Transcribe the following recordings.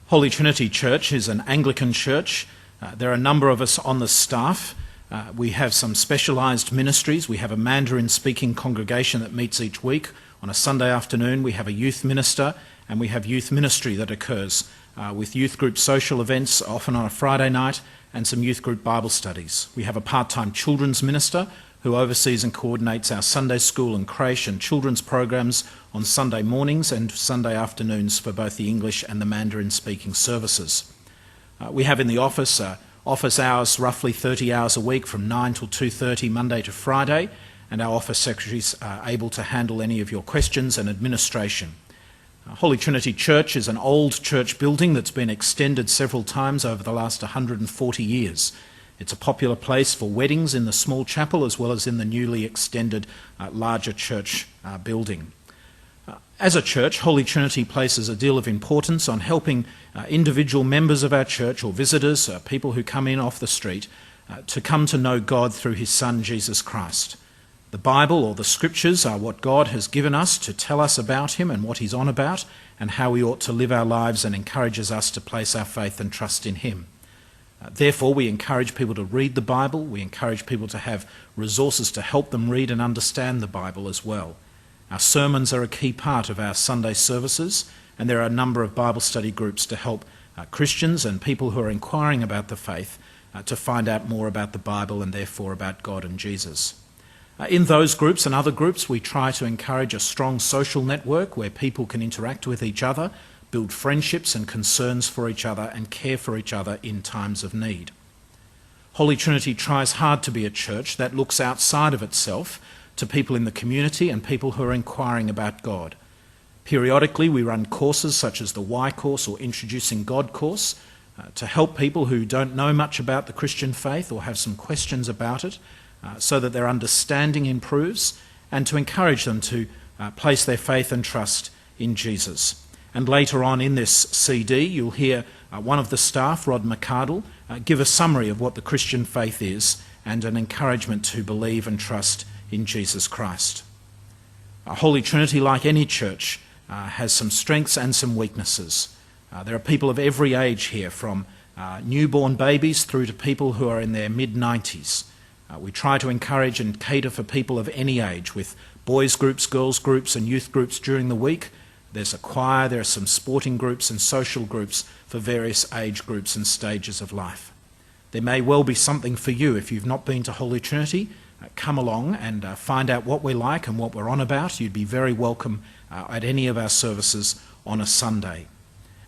Holy Trinity Church is an Anglican church. There are a number of us on the staff. We have some specialised ministries. We have a Mandarin-speaking congregation that meets each week. On a Sunday afternoon, we have a youth minister, and we have youth ministry that occurs with youth group social events, often on a Friday night, and some youth group Bible studies. We have a part-time children's minister who oversees and coordinates our Sunday school and creche and children's programs on Sunday mornings and Sunday afternoons for both the English and the Mandarin-speaking services. We have in the office office hours, roughly 30 hours a week from 9 till 2:30 Monday to Friday, and our office secretaries are able to handle any of your questions and administration. Holy Trinity Church is an old church building that's been extended several times over the last 140 years. It's a popular place for weddings in the small chapel as well as in the newly extended larger church building. As a church, Holy Trinity places a deal of importance on helping individual members of our church or visitors, people who come in off the street, to come to know God through his Son, Jesus Christ. The Bible or the Scriptures are what God has given us to tell us about him and what he's on about and how we ought to live our lives, and encourages us to place our faith and trust in him. Therefore, we encourage people to read the Bible. We encourage people to have resources to help them read and understand the Bible as well. Our sermons are a key part of our Sunday services, and there are a number of Bible study groups to help Christians and people who are inquiring about the faith to find out more about the Bible and therefore about God and Jesus. In those groups and other groups, we try to encourage a strong social network where people can interact with each other, build friendships and concerns for each other, and care for each other in times of need. Holy Trinity tries hard to be a church that looks outside of itself to people in the community and people who are inquiring about God. Periodically, we run courses such as the Y course or Introducing God course to help people who don't know much about the Christian faith or have some questions about it so that their understanding improves, and to encourage them to place their faith and trust in Jesus. And later on in this CD, you'll hear one of the staff, Rod McCardle, give a summary of what the Christian faith is and an encouragement to believe and trust in Jesus Christ. Holy Trinity, like any church, has some strengths and some weaknesses. There are people of every age here, from newborn babies through to people who are in their mid-90s. We try to encourage and cater for people of any age, with boys groups, girls groups and youth groups during the week. There's a choir, there are some sporting groups and social groups for various age groups and stages of life. There may well be something for you. If you've not been to Holy Trinity, come along and find out what we're like and what we're on about. You'd be very welcome at any of our services on a Sunday.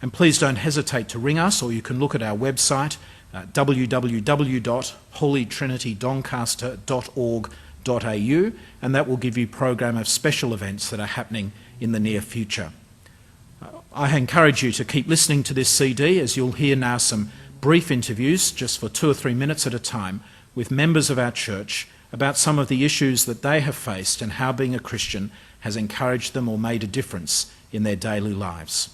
And please don't hesitate to ring us, or you can look at our website, www.holytrinitydoncaster.org.au, and that will give you a program of special events that are happening in the near future. I encourage you to keep listening to this CD, as you'll hear now some brief interviews, just for 2 or 3 minutes at a time, with members of our church about some of the issues that they have faced and how being a Christian has encouraged them or made a difference in their daily lives.